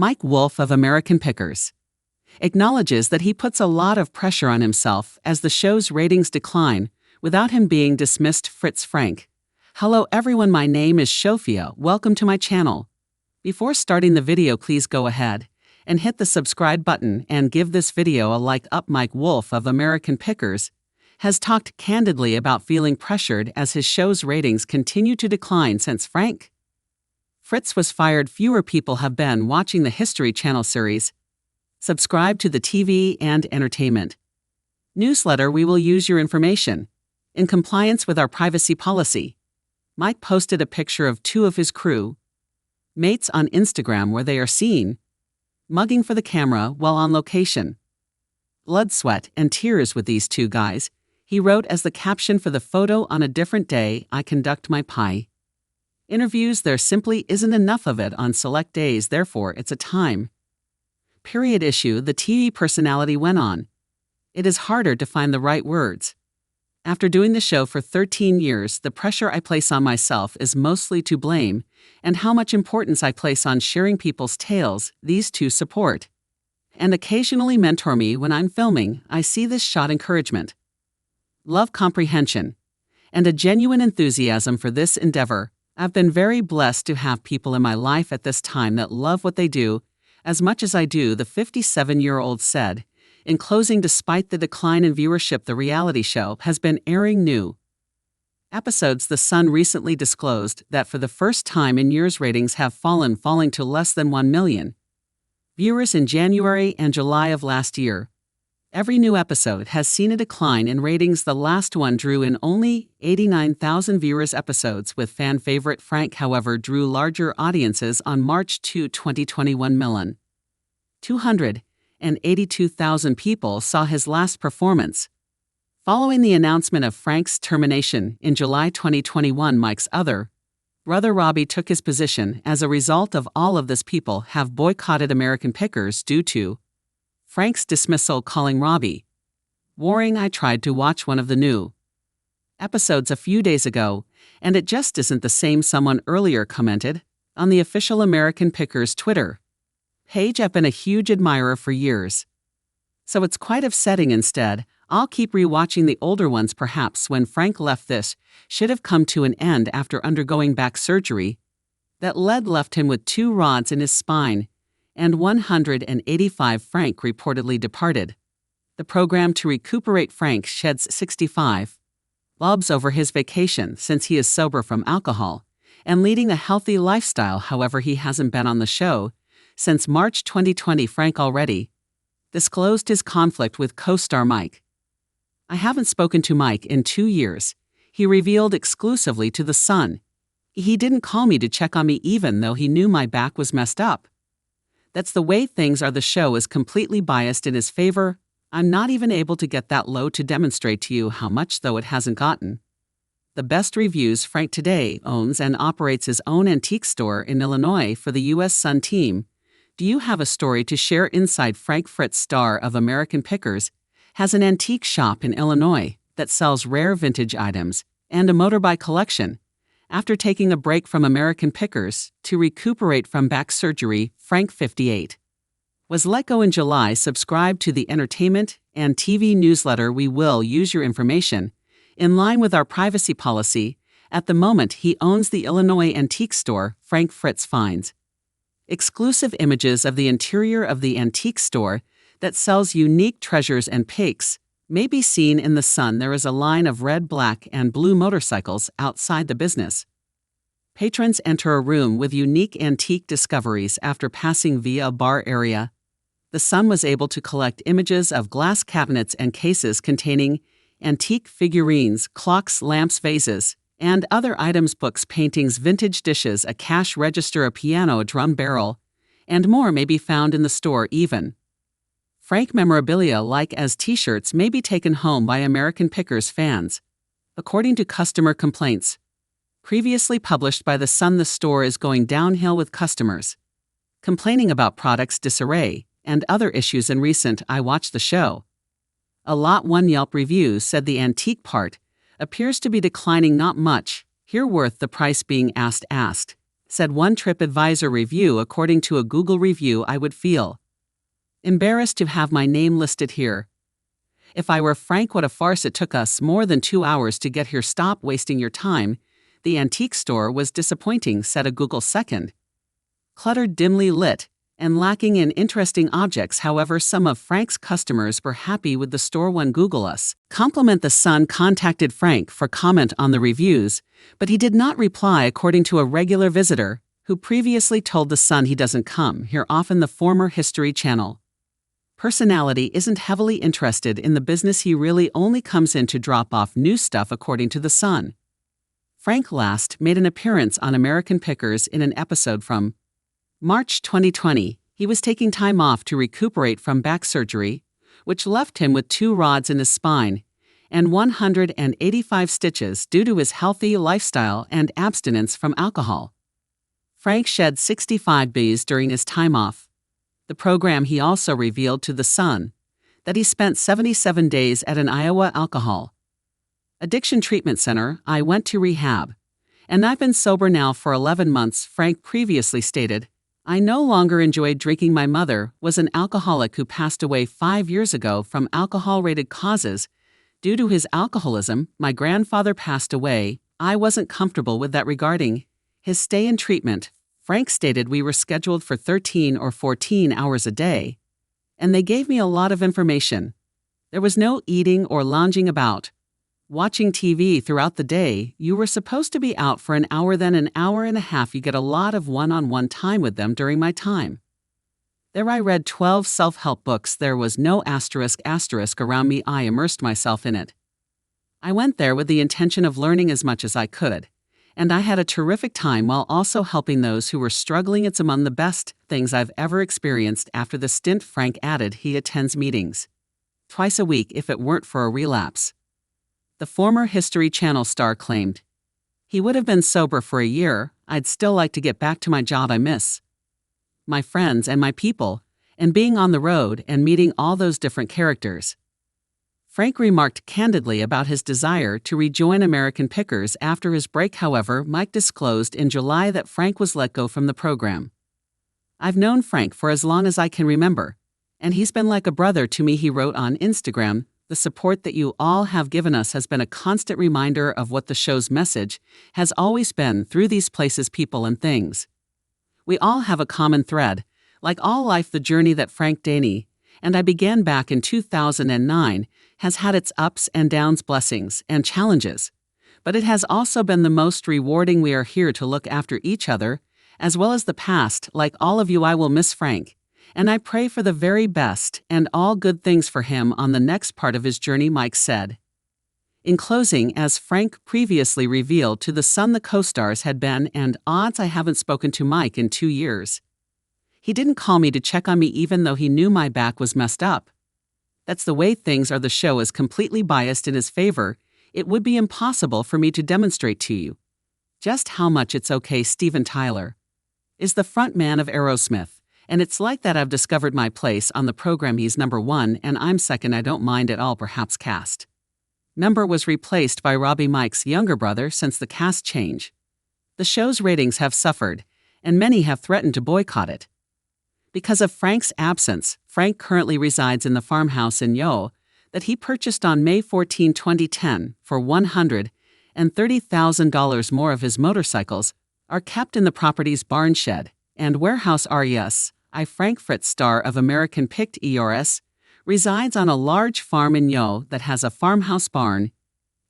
Mike Wolf of American Pickers acknowledges that he puts a lot of pressure on himself as the show's ratings decline without him being dismissed. Fritz Frank: Hello everyone, my name is Shofia, welcome to my channel. Before starting the video, please go ahead and hit the subscribe button and give this video a like up. Mike Wolf of American Pickers has talked candidly about feeling pressured as his show's ratings continue to decline since Fritz was fired. Fewer people have been watching the History Channel series. Subscribe to the TV and Entertainment newsletter. We will use your information in compliance with our privacy policy. Mike posted a picture of two of his crew mates on Instagram where they are seen mugging for the camera while on location. Blood, sweat, and tears with these two guys, he wrote as the caption for the photo. On a different day, I conduct my pie interviews. There simply isn't enough of it on select days, therefore it's a time period issue. The TV personality went on. It is harder to find the right words. After doing the show for 13 years, the pressure I place on myself is mostly to blame, and how much importance I place on sharing people's tales. These two support and occasionally mentor me when I'm filming. I see this shot encouragement, love, comprehension, and a genuine enthusiasm for this endeavor. I've been very blessed to have people in my life at this time that love what they do as much as I do, the 57-year-old said. In closing, despite the decline in viewership, the reality show has been airing new episodes. The Sun recently disclosed that for the first time in years, ratings have falling to less than 1 million viewers in January and July of last year. Every new episode has seen a decline in ratings. The last one drew in only 89,000 viewers. Episodes with fan favorite Frank, however, drew larger audiences. On March 2, 2021, 282,000 people saw his last performance. Following the announcement of Frank's termination in July 2021, Mike's other brother Robbie took his position. As a result of all of this, people have boycotted American Pickers due to Frank's dismissal, calling Robbie warring. I tried to watch one of the new episodes a few days ago, and it just isn't the same, someone earlier commented on the official American Pickers Twitter page. I've been a huge admirer for years, so it's quite upsetting. Instead, I'll keep rewatching the older ones. Perhaps when Frank left, this should have come to an end after undergoing back surgery that left him with 2 rods in his spine and 185. Frank reportedly departed the program to recuperate. Frank sheds 65 lobs over his vacation since he is sober from alcohol and leading a healthy lifestyle. However, he hasn't been on the show since March 2020. Frank already disclosed his conflict with co-star Mike. I haven't spoken to Mike in 2 years, he revealed exclusively to The Sun. He didn't call me to check on me even though he knew my back was messed up. That's the way things are. The show is completely biased in his favor. I'm not even able to get that low to demonstrate to you how much, though it hasn't gotten the best reviews. Frank today owns and operates his own antique store in Illinois for the U.S. Sun team. Do you have a story to share? Inside Frank. Fritz, star of American Pickers, has an antique shop in Illinois that sells rare vintage items and a motorbike collection. After taking a break from American Pickers to recuperate from back surgery, Frank, 58, was let go in July. Subscribe to the Entertainment and TV newsletter. We will use your information in line with our privacy policy. At the moment, he owns the Illinois antique store. Frank. Fritz finds exclusive images of the interior of the antique store that sells unique treasures and pics may be seen in The Sun. There is a line of red, black, and blue motorcycles outside the business. Patrons enter a room with unique antique discoveries after passing via a bar area. The Sun was able to collect images of glass cabinets and cases containing antique figurines, clocks, lamps, vases, and other items, books, paintings, vintage dishes, a cash register, a piano, a drum barrel, and more may be found in the store. Even Frank memorabilia like as t-shirts may be taken home by American Pickers fans. According to customer complaints previously published by The Sun, the store is going downhill with customers complaining about products disarray and other issues. In recent I watched the show a lot. One Yelp review said the antique part appears to be declining not much here worth the price being asked. said one TripAdvisor review. According to a Google review, I would feel embarrassed to have my name listed here. If I were Frank, what a farce. It took us more than 2 hours to get here. Stop wasting your time. The antique store was disappointing, said a Google second. Cluttered, dimly lit, and lacking in interesting objects. However, some of Frank's customers were happy with the store. One Google Us compliment. The Sun contacted Frank for comment on the reviews, but he did not reply, according to a regular visitor who previously told the Sun he doesn't come here often. The former History Channel personality isn't heavily interested in the business. He really only comes in to drop off new stuff, according to the Sun. Frank last made an appearance on American Pickers in an episode from March 2020. He was taking time off to recuperate from back surgery, which left him with 2 rods in his spine and 185 stitches due to his healthy lifestyle and abstinence from alcohol. Frank shed 65 Bs during his time off. The program. He also revealed to The Sun that he spent 77 days at an Iowa alcohol addiction treatment center. I went to rehab, and I've been sober now for 11 months, Frank previously stated. I no longer enjoyed drinking. My mother was an alcoholic who passed away 5 years ago from alcohol-related causes due to his alcoholism. My grandfather passed away. I wasn't comfortable with that. Regarding his stay in treatment, Frank stated, we were scheduled for 13 or 14 hours a day, and they gave me a lot of information. There was no eating or lounging about, watching TV throughout the day. You were supposed to be out for an hour, then an hour and a half. You get a lot of one-on-one time with them. During my time there, I read 12 self-help books. There was no asterisk around me. I immersed myself in it. I went there with the intention of learning as much as I could, and I had a terrific time while also helping those who were struggling. It's among the best things I've ever experienced. After the stint, Frank added, he attends meetings twice a week if it weren't for a relapse. The former History Channel star claimed, he would have been sober for a year. I'd still like to get back to my job. I miss my friends and my people, and being on the road and meeting all those different characters. Frank remarked candidly about his desire to rejoin American Pickers after his break. However, Mike disclosed in July that Frank was let go from the program. I've known Frank for as long as I can remember, and he's been like a brother to me, he wrote on Instagram. The support that you all have given us has been a constant reminder of what the show's message has always been through these places, people, and things. We all have a common thread. Like all life, the journey that Frank Daney and I began back in 2009 has had its ups and downs, blessings and challenges, but it has also been the most rewarding. We are here to look after each other, as well as the past. Like all of you, I will miss Frank, and I pray for the very best and all good things for him on the next part of his journey, Mike said. In closing, as Frank previously revealed to The Sun, the co-stars had been and odds. I haven't spoken to Mike in 2 years. He didn't call me to check on me even though he knew my back was messed up. That's the way things are. The show is completely biased in his favor. It would be impossible for me to demonstrate to you just how much it's okay. Steven Tyler is the front man of Aerosmith, and it's like that. I've discovered my place on the program. He's number 1 and I'm second. I don't mind at all. Perhaps cast member was replaced by Robbie, Mike's younger brother. Since the cast change, the show's ratings have suffered, and many have threatened to boycott it. Because of Frank's absence, Frank currently resides in the farmhouse in Yo that he purchased on May 14, 2010 for $130,000. More of his motorcycles are kept in the property's barn shed and warehouse. Frank Fritz, star of American Picked ERS, resides on a large farm in Yo that has a farmhouse barn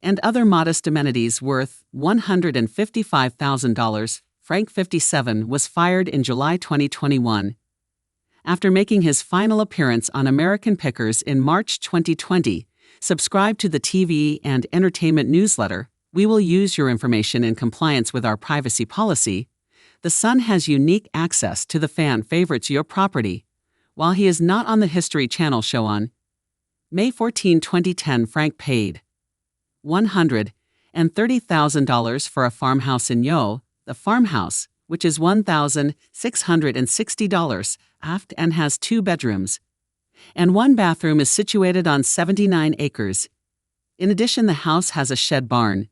and other modest amenities worth $155,000. Frank, 57, was fired in July 2021. After making his final appearance on American Pickers in March 2020, subscribe to the TV and entertainment newsletter. We will use your information in compliance with our privacy policy. The Sun has unique access to the fan favorites, your property, while he is not on the History Channel show. On May 14, 2010, Frank paid $130,000 for a farmhouse in Yo. The farmhouse, which is $1,660 aft and has 2 bedrooms and 1 bathroom, is situated on 79 acres. In addition, the house has a shed barn,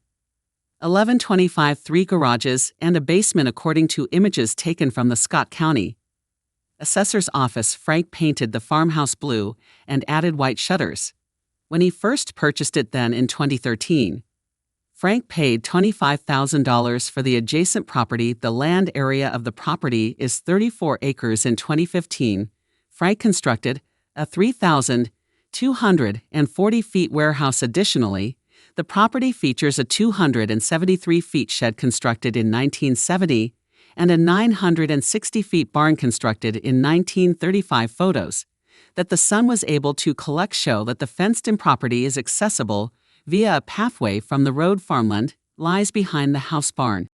1125 3 garages and a basement according to images taken from the Scott County Assessor's Office. Frank painted the farmhouse blue and added white shutters. When he first purchased it then in 2013, Frank paid $25,000 for the adjacent property. The land area of the property is 34 acres. In 2015, Frank constructed a 3,240 feet warehouse. Additionally, the property features a 273 feet shed constructed in 1970 and a 960 feet barn constructed in 1935. Photos that the Sun was able to collect show that the fenced-in property is accessible via a pathway from the road. Farmland lies behind the house barn.